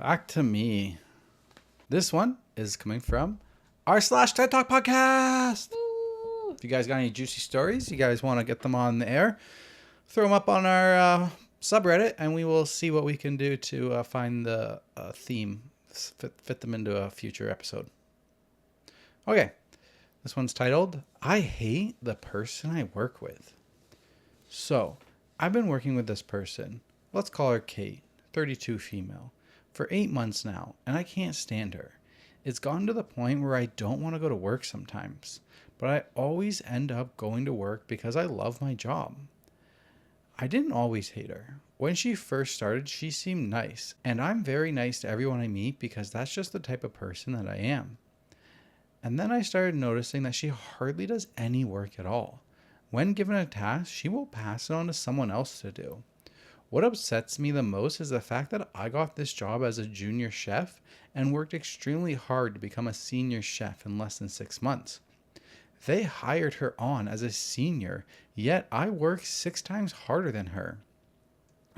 Back to me. This one is coming from r/ThreadTalk Podcast. Woo! If you guys got any juicy stories, you guys want to get them on the air, throw them up on our subreddit, and we will see what we can do to find the theme, fit them into a future episode. Okay, this one's titled, I Hate the Person I Work With. So, I've been working with this person, let's call her Kate, 32 female, for 8 months now, and I can't stand her. It's gotten to the point where I don't want to go to work sometimes, but I always end up going to work because I love my job. I didn't always hate her. When she first started, she seemed nice, and I'm very nice to everyone I meet because that's just the type of person that I am. And then I started noticing that she hardly does any work at all. When given a task, she will pass it on to someone else to do. What upsets me the most is the fact that I got this job as a junior chef and worked extremely hard to become a senior chef in less than 6 months. They hired her on as a senior, yet I work 6 times harder than her.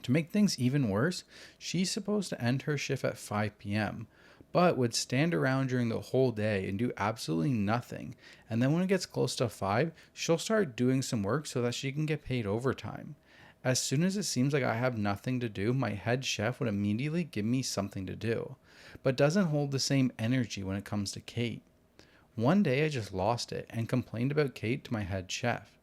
To make things even worse, she's supposed to end her shift at 5 p.m., but would stand around during the whole day and do absolutely nothing. And then when it gets close to 5, she'll start doing some work so that she can get paid overtime. As soon as it seems like I have nothing to do, my head chef would immediately give me something to do, but doesn't hold the same energy when it comes to Kate. One day I just lost it and complained about Kate to my head chef.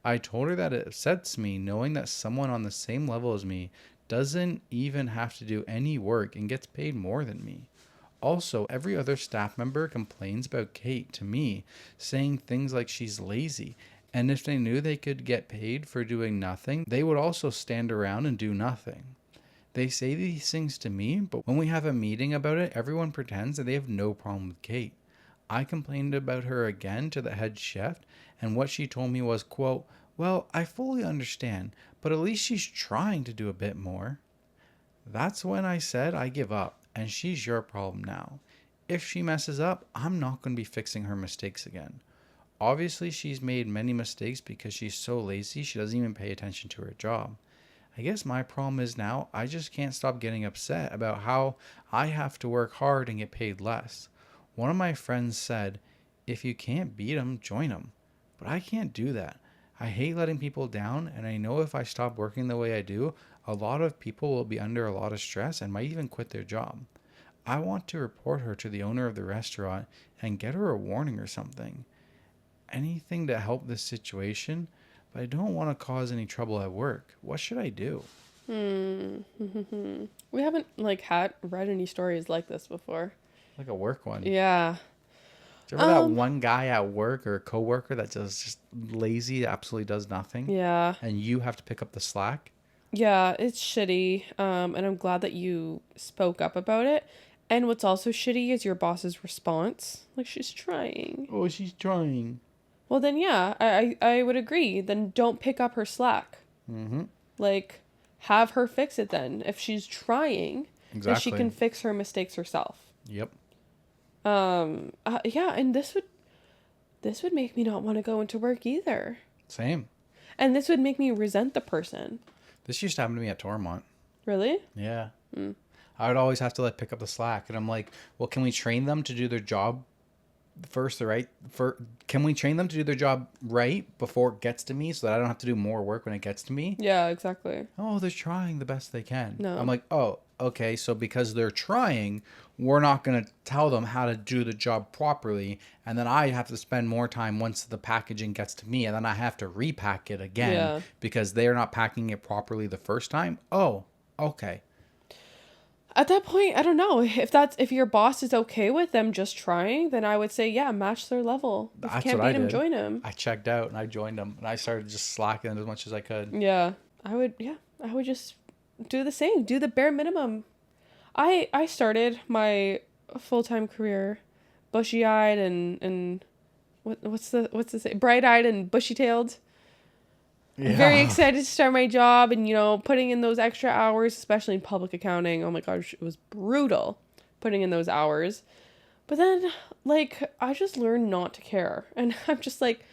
I told her that it upsets me knowing that someone on the same level as me doesn't even have to do any work and gets paid more than me. Also, every other staff member complains about Kate to me, saying things like she's lazy, and if they knew they could get paid for doing nothing, they would also stand around and do nothing. They say these things to me, but when we have a meeting about it, everyone pretends that they have no problem with Kate. I complained about her again to the head chef, and what she told me was, quote, well, I fully understand, but at least she's trying to do a bit more. That's when I said I give up, and she's your problem now. If she messes up, I'm not going to be fixing her mistakes again. Obviously, she's made many mistakes because she's so lazy she doesn't even pay attention to her job. I guess my problem is now I just can't stop getting upset about how I have to work hard and get paid less. One of my friends said, if you can't beat them, join them. But I can't do that. I hate letting people down, and I know if I stop working the way I do, a lot of people will be under a lot of stress and might even quit their job. I want to report her to the owner of the restaurant and get her a warning or something. Anything to help this situation, but I don't want to cause any trouble at work. What should I do? We haven't read any stories like this before. Like a work one. Yeah. Do you remember that one guy at work or a coworker that's just lazy, absolutely does nothing? Yeah. And you have to pick up the slack? Yeah, it's shitty. And I'm glad that you spoke up about it. And what's also shitty is your boss's response. Like, she's trying. Oh, she's trying. Well, then, yeah, I would agree. Then don't pick up her slack. Mm-hmm. Like, have her fix it then. If she's trying, then she can fix her mistakes herself. Yep. Yeah, and this would make me not want to go into work either. Same. And this would make me resent the person. This used to happen to me at Tormont. Really? Yeah. I would always have to pick up the slack, and I'm like, well, can we train them to do their job first, can we train them to do their job right before it gets to me so that I don't have to do more work when it gets to me? Yeah, exactly. Oh, they're trying the best they can. No. I'm like, oh, okay, so because they're trying, we're not going to tell them how to do the job properly, and then I have to spend more time once the packaging gets to me, and then I have to repack it again because they're not packing it properly the first time. Oh, okay. At that point, I don't know. If your boss is okay with them just trying, then I would say, yeah, match their level. If That's you can't what beat I them, did. join them. I checked out and I joined them, and I started just slacking as much as I could. Yeah. I would just do the same. Do the bare minimum. I started my full-time career bushy-eyed and what's the say? Bright-eyed and bushy-tailed. Yeah. Very excited to start my job and, putting in those extra hours, especially in public accounting. Oh my gosh, it was brutal putting in those hours. But then, I just learned not to care. And I'm just like,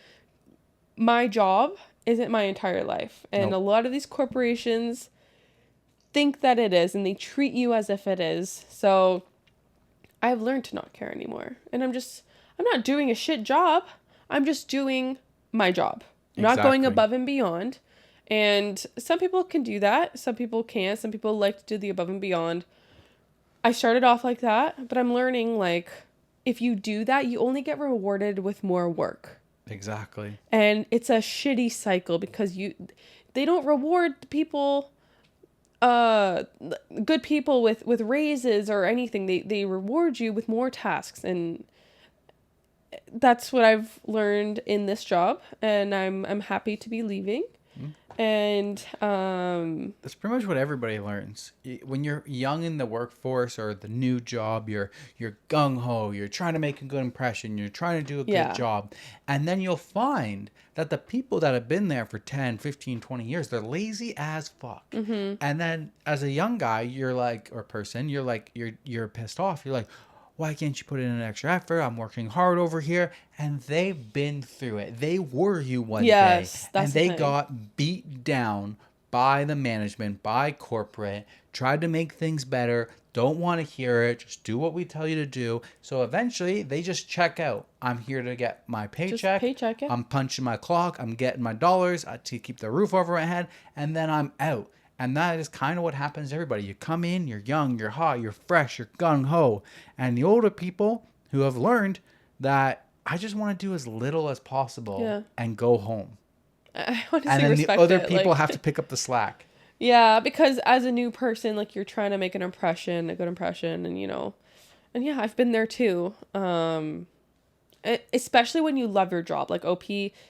my job isn't my entire life. And A lot of these corporations think that it is, and they treat you as if it is. So I've learned to not care anymore. And I'm not doing a shit job. I'm just doing my job. I'm not going above and beyond. And some people can do that. Some people can't. Some people like to do the above and beyond. I started off like that, but I'm learning, like, if you do that, you only get rewarded with more work. Exactly. And it's a shitty cycle because they don't reward people, good people with raises or anything. They reward you with more tasks, and that's what I've learned in this job, and I'm happy to be leaving. And that's pretty much what everybody learns when you're young in the workforce or the new job. You're gung-ho, you're trying to make a good impression, you're trying to do a good job, and then you'll find that the people that have been there for 10, 15, 20 years, they're lazy as fuck. And then as a young guy, you're like, or person, you're like, you're pissed off. You're like, why can't you put in an extra effort? I'm working hard over here. And they've been through it. They were you one day. And they got beat down by the management, by corporate, tried to make things better, don't want to hear it, just do what we tell you to do. So eventually they just check out. I'm here to get my paycheck. I'm punching my clock. I'm getting my dollars to keep the roof over my head. And then I'm out. And that is kind of what happens to everybody. You come in, you're young, you're hot, you're fresh, you're gung-ho. And the older people who have learned that I just want to do as little as possible and go home. I honestly and then respect the other it. people have to pick up the slack. Yeah, because as a new person, like, you're trying to make an impression, a good impression, and, you know. And yeah, I've been there too. Especially when you love your job. Like, OP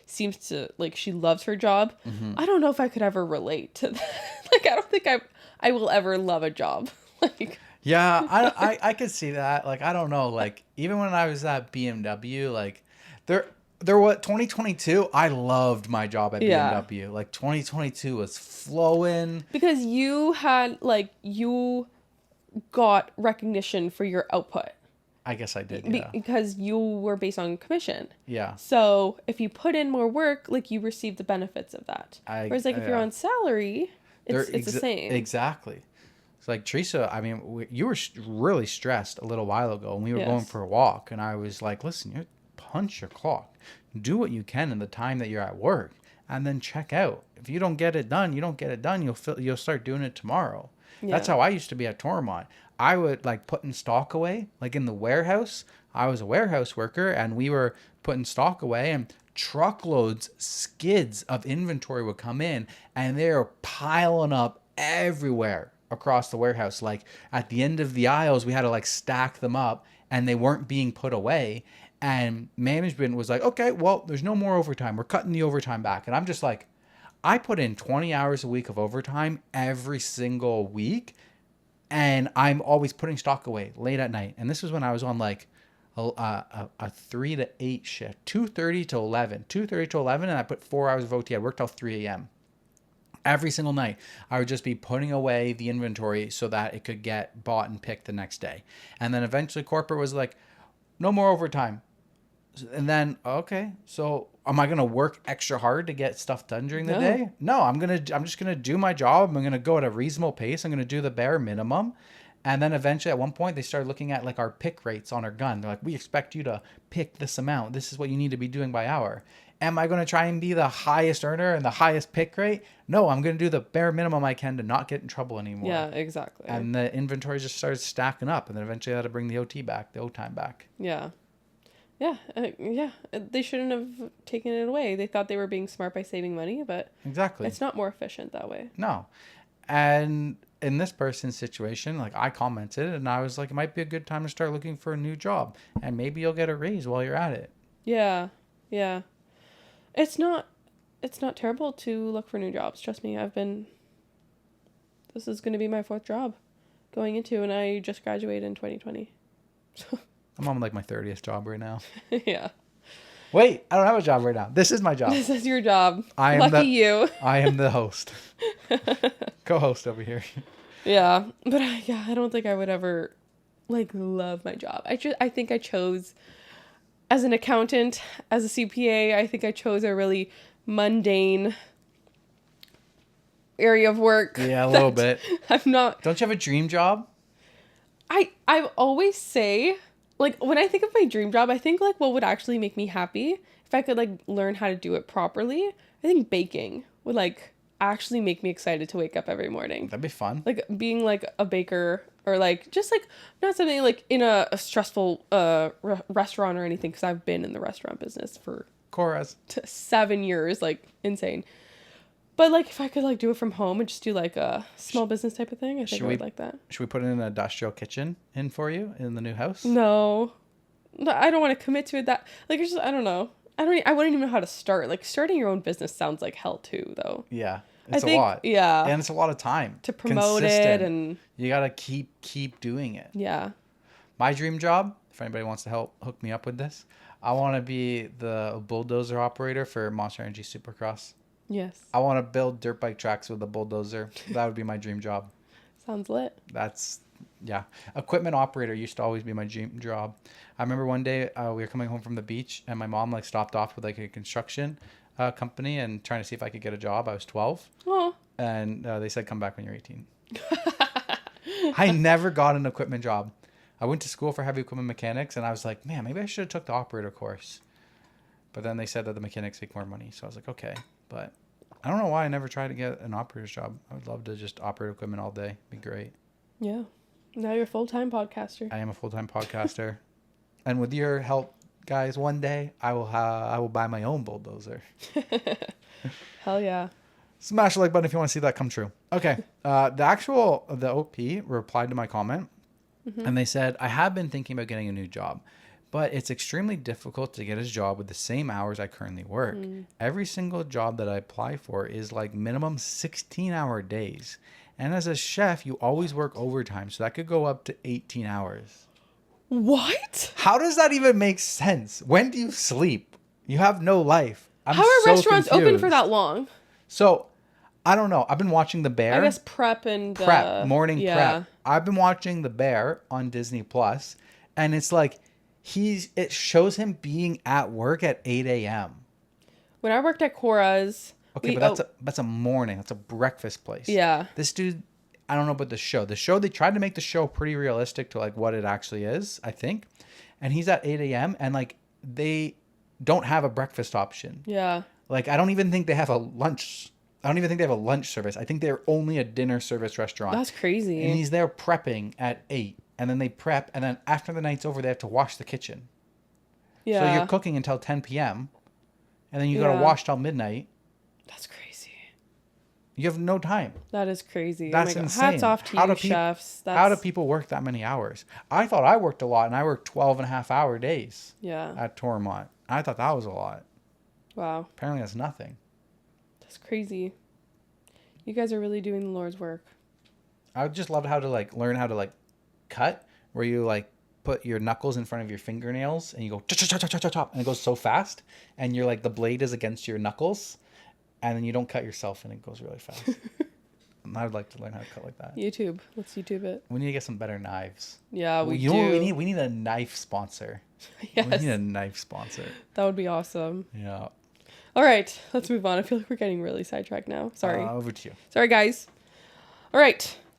seems to, like, she loves her job. I don't know if I could ever relate to that. Like, I don't think I will ever love a job. Like, yeah, I could see that. Like, I don't know. Like, even when I was at BMW, like, there 2022, I loved my job at BMW. Like, 2022 was flowing. Because you got recognition for your output. I guess I did, yeah. Because you were based on commission. Yeah. So if you put in more work, like, you receive the benefits of that. Whereas, like, if you're on salary, it's the same. Exactly. It's like, Teresa, I mean, you were really stressed a little while ago, and we were going for a walk, and I was like, listen, you punch your clock. Do what you can in the time that you're at work, and then check out. If you don't get it done, you don't get it done. You'll start doing it tomorrow. Yeah. That's how I used to be at Tormont. I would, like, putting stock away, like in the warehouse. I was a warehouse worker, and we were putting stock away, and truckloads, skids of inventory would come in, and they were piling up everywhere across the warehouse. Like, at the end of the aisles, we had to, like, stack them up, and they weren't being put away. And management was like, okay, well, there's no more overtime. We're cutting the overtime back. And I'm just like, I put in 20 hours a week of overtime every single week, and I'm always putting stock away late at night. And this was when I was on, like, a 3 to 8 shift, 2:30 to 11, and I put 4 hours of OT. I worked till 3 a.m. Every single night. I would just be putting away the inventory so that it could get bought and picked the next day. And then eventually corporate was like, no more overtime. And then, okay, so am I going to work extra hard to get stuff done during the day? No, I'm just going to do my job. I'm going to go at a reasonable pace. I'm going to do the bare minimum. And then eventually at one point they started looking at, like, our pick rates on our gun. They're like, we expect you to pick this amount. This is what you need to be doing by hour. Am I going to try and be the highest earner and the highest pick rate? No, I'm going to do the bare minimum I can to not get in trouble anymore. Yeah, exactly. And the inventory just started stacking up. And then eventually I had to bring the OT back, the O-time back. Yeah. Yeah. They shouldn't have taken it away. They thought they were being smart by saving money, but exactly, it's not more efficient that way. No. And in this person's situation, like, I commented and I was like, it might be a good time to start looking for a new job, and maybe you'll get a raise while you're at it. Yeah. Yeah. It's not terrible to look for new jobs. Trust me, this is going to be my 4th job going into, and I just graduated in 2020. So I'm on, like, my 30th job right now. Yeah. Wait, I don't have a job right now. This is my job. This is your job. Lucky you. I am the host. Co-host over here. Yeah. But I don't think I would ever, like, love my job. I think I chose, as an accountant, as a CPA, I think I chose a really mundane area of work. Yeah, a little bit. I'm not. Don't you have a dream job? I always say, like, when I think of my dream job, I think, like, what would actually make me happy if I could, like, learn how to do it properly. I think baking would, like, actually make me excited to wake up every morning. That'd be fun. Like, being, like, a baker or, like, just, like, not something, like, in a stressful restaurant or anything, because I've been in the restaurant business for Cora's. 7 years, like, insane. But, like, if I could, like, do it from home and just do, like, a small business type of thing, I think I would like that. Should we put in an industrial kitchen in for you in the new house? No, I don't want to commit to it that, like, it's just, I don't know. I wouldn't even know how to start. Like, starting your own business sounds like hell, too, though. Yeah. It's I think, a lot. Yeah. And it's a lot of time. To promote it and... You got to keep doing it. Yeah. My dream job, if anybody wants to help hook me up with this, I want to be the bulldozer operator for Monster Energy Supercross. Yes. I want to build dirt bike tracks with a bulldozer. That would be my dream job. Sounds lit. Yeah. Equipment operator used to always be my dream job. I remember one day we were coming home from the beach and my mom like stopped off with like a construction company and trying to see if I could get a job. I was 12. Oh. And they said, come back when you're 18. I never got an equipment job. I went to school for heavy equipment mechanics and I was like, man, maybe I should have took the operator course. But then they said that the mechanics make more money. So I was like, okay. But I don't know why I never tried to get an operator's job. I would love to just operate equipment all day. It'd be great. Yeah. Now you're a full-time podcaster. I am a full-time podcaster. And with your help, guys, one day I will buy my own bulldozer. Hell yeah. Smash the like button if you want to see that come true. Okay. The OP replied to my comment and they said, I have been thinking about getting a new job, but it's extremely difficult to get a job with the same hours I currently work. Every single job that I apply for is like minimum 16-hour days. And as a chef, you always work overtime. So that could go up to 18 hours. What? How does that even make sense? When do you sleep? You have no life. How are restaurants open for that long? So, I don't know. I've been watching The Bear. I guess prep. Morning prep. I've been watching The Bear on Disney Plus, and it's like it shows him being at work at 8 a.m. When I worked at Cora's. Okay, but that's a morning. That's a breakfast place. Yeah. This dude, I don't know about the show. The show, they tried to make the show pretty realistic to like what it actually is, I think. And he's at 8 a.m. and like they don't have a breakfast option. Yeah. Like I don't even think they have a lunch. I don't even think they have a lunch service. I think they're only a dinner service restaurant. That's crazy. And he's there prepping at 8. And then they prep. And then after the night's over, they have to wash the kitchen. Yeah. So you're cooking until 10 p.m. And then you got to wash till midnight. That's crazy. You have no time. That is crazy. That's insane. Hats off to you, chefs. How do people work that many hours? I thought I worked a lot, and I worked 12-and-a-half-hour days at Tormont. I thought that was a lot. Wow. Apparently that's nothing. That's crazy. You guys are really doing the Lord's work. I would just love how to like learn how to like cut, where you like put your knuckles in front of your fingernails, and you go chop, chop, chop, chop, chop, chop, and it goes so fast, and you're like the blade is against your knuckles. And then you don't cut yourself and it goes really fast. I would like to learn how to cut like that. YouTube. Let's YouTube it. We need to get some better knives. Yeah, we do. You know what we need? We need a knife sponsor. Yes. We need a knife sponsor. That would be awesome. Yeah. All right. Let's move on. I feel like we're getting really sidetracked now. Sorry. Over to you. Sorry, guys. All right.